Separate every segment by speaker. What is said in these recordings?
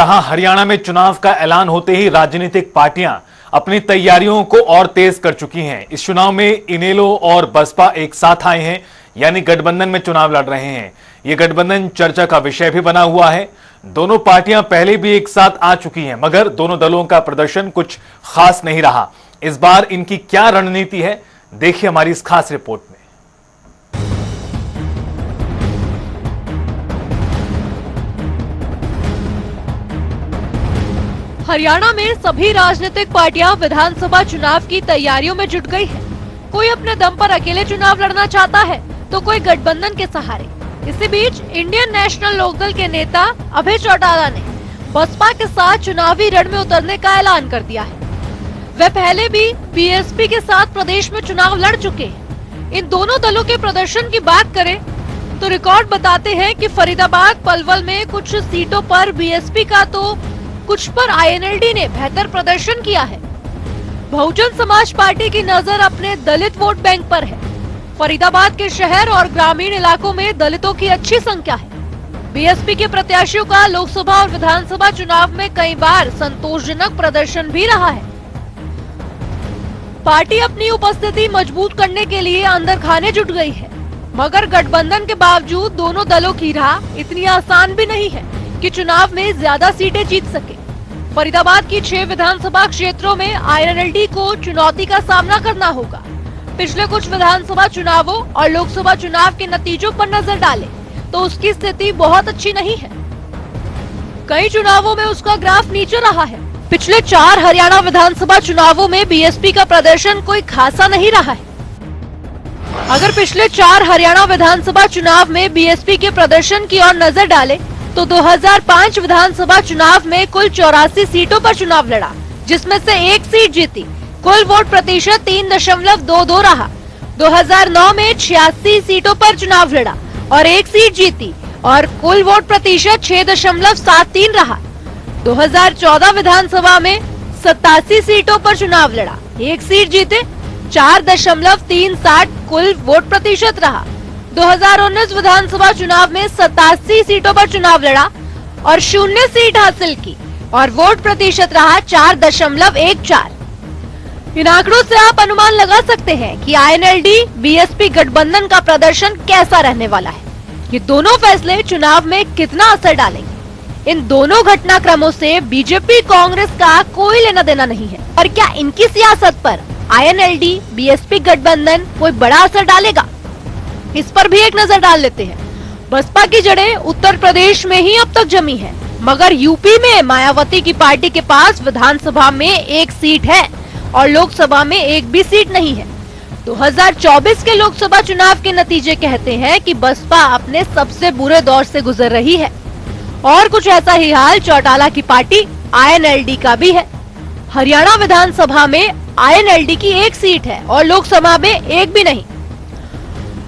Speaker 1: यहाँ हरियाणा में चुनाव का ऐलान होते ही राजनीतिक पार्टियां अपनी तैयारियों को और तेज कर चुकी हैं। इस चुनाव में इनेलो और बसपा एक साथ आए हैं, यानी गठबंधन में चुनाव लड़ रहे हैं। यह गठबंधन चर्चा का विषय भी बना हुआ है। दोनों पार्टियां पहले भी एक साथ आ चुकी हैं, मगर दोनों दलों का प्रदर्शन कुछ खास नहीं रहा। इस बार इनकी क्या रणनीति है, देखिए हमारी इस खास रिपोर्ट में।
Speaker 2: हरियाणा में सभी राजनीतिक पार्टियां विधानसभा चुनाव की तैयारियों में जुट गई है। कोई अपने दम पर अकेले चुनाव लड़ना चाहता है, तो कोई गठबंधन के सहारे। इसी बीच इंडियन नेशनल लोकदल के नेता अभय चौटाला ने बसपा के साथ चुनावी रण में उतरने का ऐलान कर दिया है। वे पहले भी बीएसपी के साथ प्रदेश में चुनाव लड़ चुके हैं। इन दोनों दलों के प्रदर्शन की बात करें तो रिकॉर्ड बताते हैं कि फरीदाबाद, पलवल में कुछ सीटों पर बीएसपी का तो कुछ पर आईएनएलडी ने बेहतर प्रदर्शन किया है। बहुजन समाज पार्टी की नजर अपने दलित वोट बैंक पर है। फरीदाबाद के शहर और ग्रामीण इलाकों में दलितों की अच्छी संख्या है। बीएसपी के प्रत्याशियों का लोकसभा और विधानसभा चुनाव में कई बार संतोषजनक प्रदर्शन भी रहा है। पार्टी अपनी उपस्थिति मजबूत करने के लिए अंदर खाने जुट गई है, मगर गठबंधन के बावजूद दोनों दलों की राह इतनी आसान भी नहीं है कि चुनाव में ज्यादा सीटें जीत सके। फरीदाबाद की 6 विधानसभा क्षेत्रों में आईएनएलडी को चुनौती का सामना करना होगा। पिछले कुछ विधानसभा चुनावों और लोकसभा चुनाव के नतीजों पर नजर डालें तो उसकी स्थिति बहुत अच्छी नहीं है। कई चुनावों में उसका ग्राफ नीचे रहा है। पिछले 4 हरियाणा विधानसभा चुनावों में बीएसपी का प्रदर्शन कोई खासा नहीं रहा है। अगर पिछले 4 हरियाणा विधानसभा चुनाव में बीएसपी के प्रदर्शन की ओर नजर डालें तो 2005 विधानसभा चुनाव में कुल 84 सीटों पर चुनाव लड़ा, जिसमें से 1 सीट जीती। कुल वोट प्रतिशत 3.22 रहा। 2009 में 86 सीटों पर चुनाव लड़ा और 1 सीट जीती और कुल वोट प्रतिशत 6.73 रहा। 2014 विधानसभा में 87 सीटों पर चुनाव लड़ा, 1 सीट जीते, 4.37 कुल वोट प्रतिशत रहा। 2019 विधानसभा चुनाव में 87 सीटों पर चुनाव लड़ा और 0 सीट हासिल की और वोट प्रतिशत रहा 4.14। इन आंकड़ों से आप अनुमान लगा सकते हैं कि आईएनएलडी बीएसपी गठबंधन का प्रदर्शन कैसा रहने वाला है। ये दोनों फैसले चुनाव में कितना असर डालेंगे। इन दोनों घटनाक्रमों से बीजेपी कांग्रेस का कोई लेना देना नहीं है, और क्या इनकी सियासत पर आईएनएलडी बीएसपी गठबंधन कोई बड़ा असर डालेगा, इस पर भी एक नजर डाल लेते हैं। बसपा की जड़ें उत्तर प्रदेश में ही अब तक जमी है, मगर यूपी में मायावती की पार्टी के पास विधानसभा में 1 सीट है और लोकसभा में 1 भी सीट नहीं है। 2024 के लोकसभा चुनाव के नतीजे कहते हैं कि बसपा अपने सबसे बुरे दौर से गुजर रही है, और कुछ ऐसा ही हाल चौटाला की पार्टी आईएनएलडी का भी है। हरियाणा विधानसभा में आईएनएलडी की 1 सीट है और लोकसभा में 1 भी नहीं।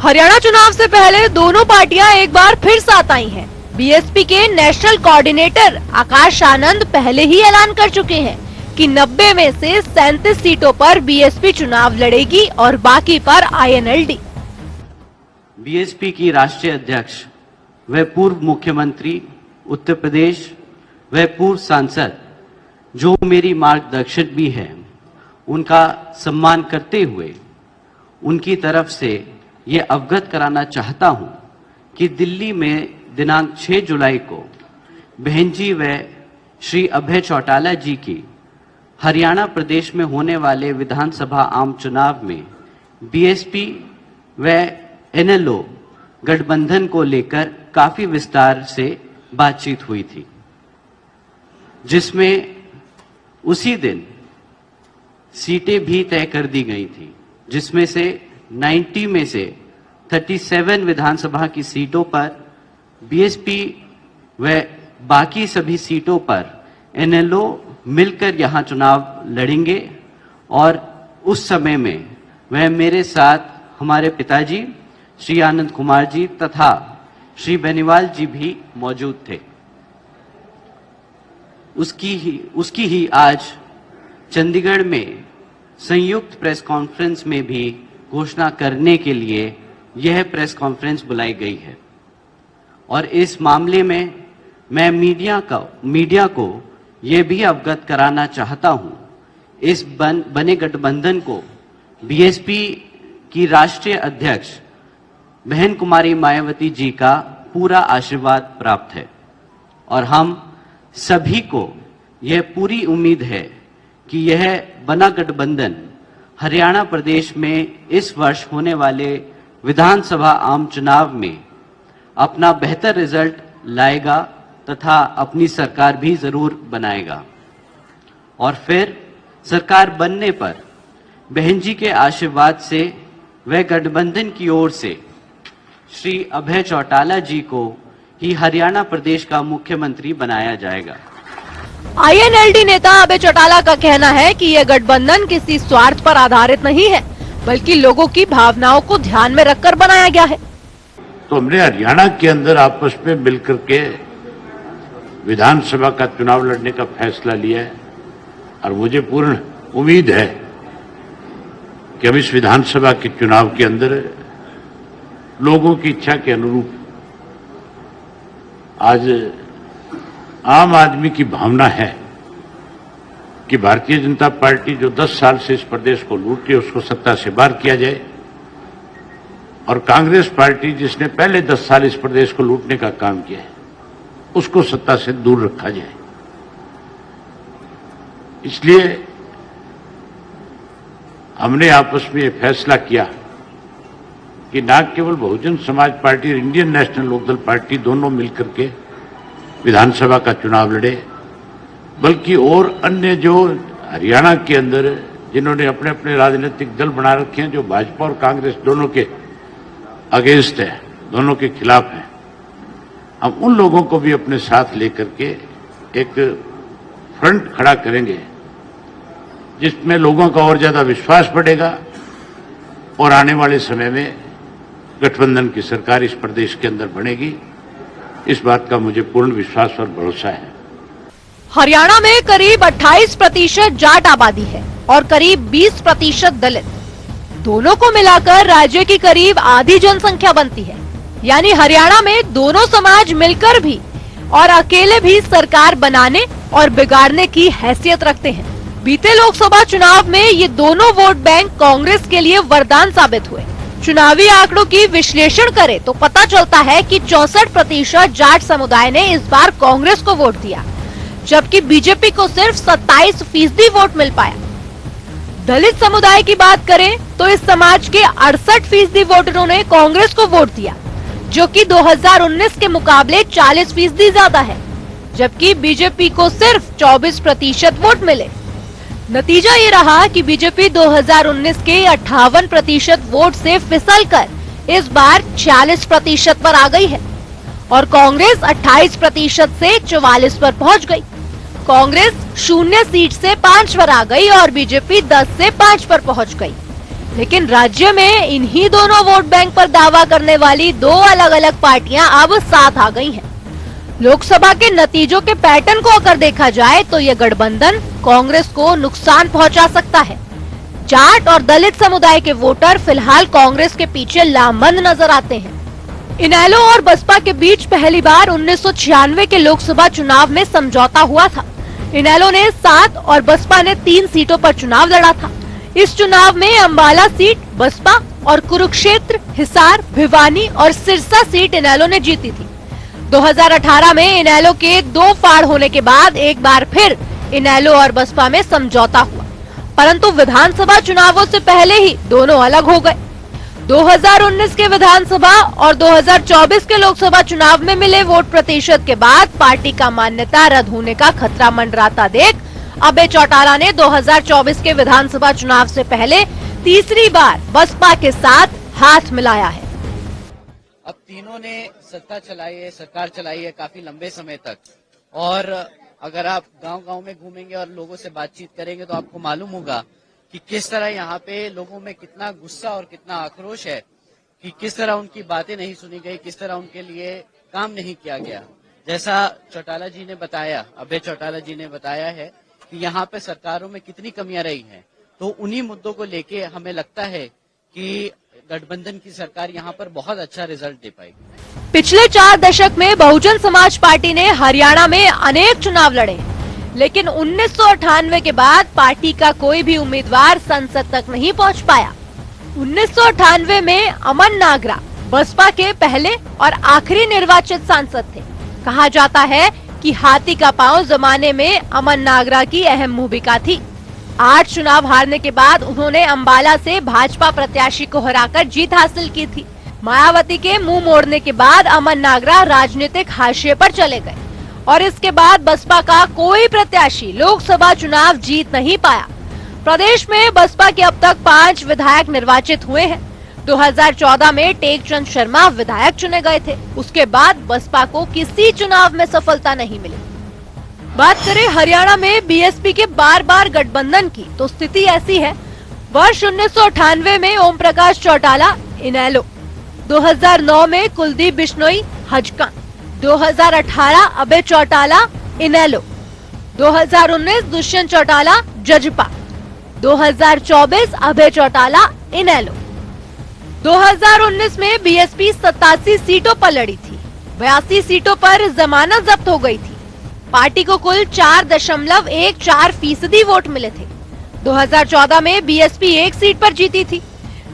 Speaker 2: हरियाणा चुनाव से पहले दोनों पार्टियां एक बार फिर साथ आई हैं। बीएसपी के नेशनल कोऑर्डिनेटर आकाश आनंद पहले ही ऐलान कर चुके हैं कि 90 में से 37 सीटों पर बीएसपी चुनाव लड़ेगी और बाकी पर आईएनएलडी।
Speaker 3: बीएसपी की राष्ट्रीय अध्यक्ष व पूर्व मुख्यमंत्री उत्तर प्रदेश व पूर्व सांसद जो मेरी मार्गदर्शक भी है, उनका सम्मान करते हुए उनकी तरफ से ये अवगत कराना चाहता हूं कि दिल्ली में दिनांक 6 जुलाई को बहन जी व श्री अभय चौटाला जी की हरियाणा प्रदेश में होने वाले विधानसभा आम चुनाव में बीएसपी व एनएलओ गठबंधन को लेकर काफी विस्तार से बातचीत हुई थी, जिसमें उसी दिन सीटें भी तय कर दी गई थी, जिसमें से 90 में से 37 विधानसभा की सीटों पर बीएसपी व बाकी सभी सीटों पर एनएलओ मिलकर यहां चुनाव लड़ेंगे। और उस समय में वह मेरे साथ हमारे पिताजी श्री आनंद कुमार जी तथा श्री बेनीवाल जी भी मौजूद थे। उसकी ही आज चंडीगढ़ में संयुक्त प्रेस कॉन्फ्रेंस में भी घोषणा करने के लिए यह प्रेस कॉन्फ्रेंस बुलाई गई है। और इस मामले में मैं मीडिया को ये भी अवगत कराना चाहता हूं, इस बने गठबंधन को बीएसपी की राष्ट्रीय अध्यक्ष बहन कुमारी मायावती जी का पूरा आशीर्वाद प्राप्त है और हम सभी को यह पूरी उम्मीद है कि यह बना गठबंधन हरियाणा प्रदेश में इस वर्ष होने वाले विधानसभा आम चुनाव में अपना बेहतर रिजल्ट लाएगा तथा अपनी सरकार भी जरूर बनाएगा और फिर सरकार बनने पर बहन जी के आशीर्वाद से वह गठबंधन की ओर से श्री अभय चौटाला जी को ही हरियाणा प्रदेश का मुख्यमंत्री बनाया जाएगा।
Speaker 2: आईएनएलडी नेता अभय चौटाला का कहना है कि यह गठबंधन किसी स्वार्थ पर आधारित नहीं है, बल्कि लोगों की भावनाओं को ध्यान में रखकर बनाया गया है।
Speaker 4: तो हमने हरियाणा के अंदर आपस में मिलकर के विधानसभा का चुनाव लड़ने का फैसला लिया है और मुझे पूर्ण उम्मीद है कि हम इस विधानसभा के चुनाव के अंदर लोगों की इच्छा के अनुरूप आज आम आदमी की भावना है कि भारतीय जनता पार्टी जो 10 साल से इस प्रदेश को लूट रही है उसको सत्ता से बाहर किया जाए और कांग्रेस पार्टी जिसने पहले 10 साल इस प्रदेश को लूटने का काम किया है उसको सत्ता से दूर रखा जाए। इसलिए हमने आपस में यह फैसला किया कि न केवल बहुजन समाज पार्टी और इंडियन नेशनल लोकदल पार्टी दोनों मिलकर के विधानसभा का चुनाव लड़े, बल्कि और अन्य जो हरियाणा के अंदर जिन्होंने अपने अपने राजनीतिक दल बना रखे हैं, जो भाजपा और कांग्रेस दोनों के अगेंस्ट है, दोनों के खिलाफ है, हम उन लोगों को भी अपने साथ लेकर के एक फ्रंट खड़ा करेंगे जिसमें लोगों का और ज्यादा विश्वास बढ़ेगा और आने वाले समय में गठबंधन की सरकार इस प्रदेश के अंदर बनेगी। इस बात का मुझे पूर्ण विश्वास और भरोसा है।
Speaker 2: हरियाणा में करीब 28% जाट आबादी है और करीब 20% दलित। दोनों को मिलाकर राज्य की करीब आधी जनसंख्या बनती है। यानी हरियाणा में दोनों समाज मिलकर भी और अकेले भी सरकार बनाने और बिगाड़ने की हैसियत रखते हैं। बीते लोकसभा चुनाव में ये दोनों वोट बैंक कांग्रेस के लिए वरदान साबित हुए। चुनावी आंकड़ों की विश्लेषण करें तो पता चलता है कि 64% जाट समुदाय ने इस बार कांग्रेस को वोट दिया, जबकि बीजेपी को सिर्फ 27% वोट मिल पाया। दलित समुदाय की बात करें तो इस समाज के 68% वोटरों ने कांग्रेस को वोट दिया, जो कि 2019 के मुकाबले 40% ज्यादा है, जबकि बीजेपी को सिर्फ 24% वोट मिले। नतीजा ये रहा कि बीजेपी 2019 के 58% वोट से फिसलकर इस बार 46% पर आ गई है और कांग्रेस 28% से 44 पर पहुंच गई। कांग्रेस 0 सीट से 5 पर आ गई और बीजेपी 10 से 5 पर पहुंच गई। लेकिन राज्य में इन्हीं दोनों वोट बैंक पर दावा करने वाली दो अलग अलग पार्टियां अब साथ आ गई हैं। लोकसभा के नतीजों के पैटर्न को अगर देखा जाए तो ये गठबंधन कांग्रेस को नुकसान पहुंचा सकता है। जाट और दलित समुदाय के वोटर फिलहाल कांग्रेस के पीछे लामबंद नजर आते हैं। इनेलो और बसपा के बीच पहली बार 1996 के लोकसभा चुनाव में समझौता हुआ था। इनेलो ने 7 और बसपा ने 3 सीटों पर चुनाव लड़ा था। इस चुनाव में अंबाला सीट बसपा और कुरुक्षेत्र, हिसार, भिवानी और सिरसा सीट इनेलो ने जीती थी। 2018 में इनेलो के 2 फाड़ होने के बाद एक बार फिर इनेलो और बसपा में समझौता हुआ, परंतु विधानसभा चुनावों से पहले ही दोनों अलग हो गए। 2019 के विधानसभा और 2024 के लोकसभा चुनाव में मिले वोट प्रतिशत के बाद पार्टी का मान्यता रद्द होने का खतरा मंडराता देख अभय चौटाला ने 2024 के विधानसभा चुनाव से पहले तीसरी बार बसपा के साथ हाथ मिलाया है।
Speaker 5: अब तीनों ने सत्ता चलाई है, सरकार चलाई है काफी लंबे समय तक, और अगर आप गांव-गांव में घूमेंगे और लोगों से बातचीत करेंगे तो आपको मालूम होगा कि किस तरह यहाँ पे लोगों में कितना गुस्सा और कितना आक्रोश है कि किस तरह उनकी बातें नहीं सुनी गई, किस तरह उनके लिए काम नहीं किया गया। जैसा चौटाला जी ने बताया, अभय चौटाला जी ने बताया है कि यहाँ पे सरकारों में कितनी कमियां रही हैं, तो उन्हीं मुद्दों को लेके हमें लगता है कि गठबंधन की सरकार यहाँ पर बहुत अच्छा रिजल्ट दे पाएगी।
Speaker 2: पिछले 4 दशक में बहुजन समाज पार्टी ने हरियाणा में अनेक चुनाव लड़े, लेकिन 1998 के बाद पार्टी का कोई भी उम्मीदवार संसद तक नहीं पहुंच पाया। 1998 में अमन नागरा बसपा के पहले और आखिरी निर्वाचित सांसद थे। कहा जाता है कि हाथी का पांव जमाने में अमन नागरा की अहम भूमिका थी। 8 चुनाव हारने के बाद उन्होंने अंबाला से भाजपा प्रत्याशी को हराकर जीत हासिल की थी। मायावती के मुंह मोड़ने के बाद अमन नागरा राजनीतिक हाशिए पर चले गए और इसके बाद बसपा का कोई प्रत्याशी लोकसभा चुनाव जीत नहीं पाया। प्रदेश में बसपा के अब तक 5 विधायक निर्वाचित हुए हैं। 2014 में टेकचंद शर्मा विधायक चुने गए थे। उसके बाद बसपा को किसी चुनाव में सफलता नहीं मिली। बात करें हरियाणा में बीएसपी के बार गठबंधन की, तो स्थिति ऐसी है। वर्ष 1998 में ओम प्रकाश चौटाला इनेलो, 2009 में कुलदीप बिश्नोई हजकां, 2018 अभय चौटाला इनेलो, 2019 दुष्यंत चौटाला जजपा, 2024 अभय चौटाला इनेलो। 2019 में बीएसपी 87 सीटों पर लड़ी थी। 82 सीटों पर जमानत जब्त हो गई थी। पार्टी को कुल 4.14% वोट मिले थे। 2014 में बीएसपी 1 सीट पर जीती थी।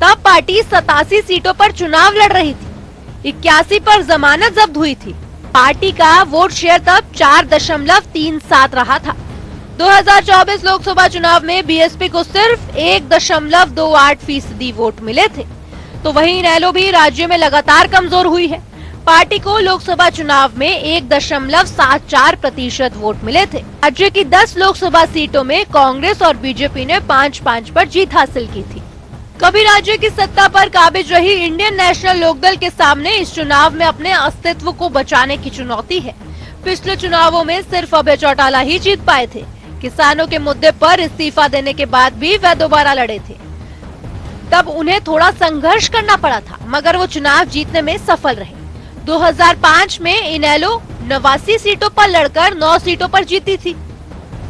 Speaker 2: तब पार्टी 87 सीटों पर चुनाव लड़ रही थी। 81 पर जमानत जब्त हुई थी। पार्टी का वोट शेयर तब 4.37 रहा था। 2024 लोकसभा चुनाव में बीएसपी को सिर्फ 1.28% वोट मिले थे। तो वहीं इनेलो भी राज्य में लगातार कमजोर हुई है। पार्टी को लोकसभा चुनाव में 1.74% वोट मिले थे। राज्य की 10 लोकसभा सीटों में कांग्रेस और बीजेपी ने 5-5 पर जीत हासिल की थी। कभी राज्य की सत्ता पर काबिज रही इंडियन नेशनल लोकदल के सामने इस चुनाव में अपने अस्तित्व को बचाने की चुनौती है। पिछले चुनावों में सिर्फ अभय चौटाला ही जीत पाए थे। किसानों के मुद्दे पर इस्तीफा देने के बाद भी वह दोबारा लड़े थे। तब उन्हें थोड़ा संघर्ष करना पड़ा था, मगर वो चुनाव जीतने में सफल रहे। 2005 में इनेलो 89 सीटों पर लड़कर 9 सीटों पर जीती थी।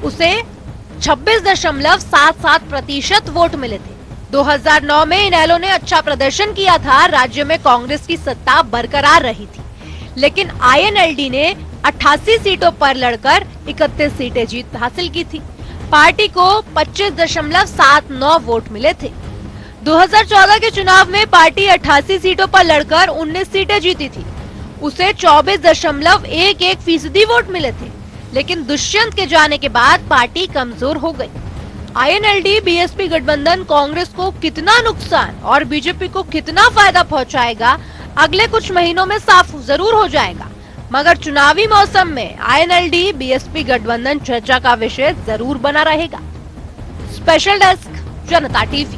Speaker 2: उसे 26.77% वोट मिले थे। 2009 में इनेलो ने अच्छा प्रदर्शन किया था। राज्य में कांग्रेस की सत्ता बरकरार रही थी, लेकिन आईएनएलडी ने 88 सीटों पर लड़कर 31 सीटें जीत हासिल की थी। पार्टी को 25.79 वोट मिले थे। 2014 के चुनाव में पार्टी 88 सीटों पर लड़कर 19 सीटें जीती थी। उसे 24.11% वोट मिले थे, लेकिन दुष्यंत के जाने के बाद पार्टी कमजोर हो गई। आईएनएलडी बीएसपी गठबंधन कांग्रेस को कितना नुकसान और बीजेपी को कितना फायदा पहुंचाएगा, अगले कुछ महीनों में साफ जरूर हो जाएगा। मगर चुनावी मौसम में आईएनएलडी बीएसपी गठबंधन चर्चा का विषय जरूर बना रहेगा। स्पेशल डेस्क, जनता टीवी।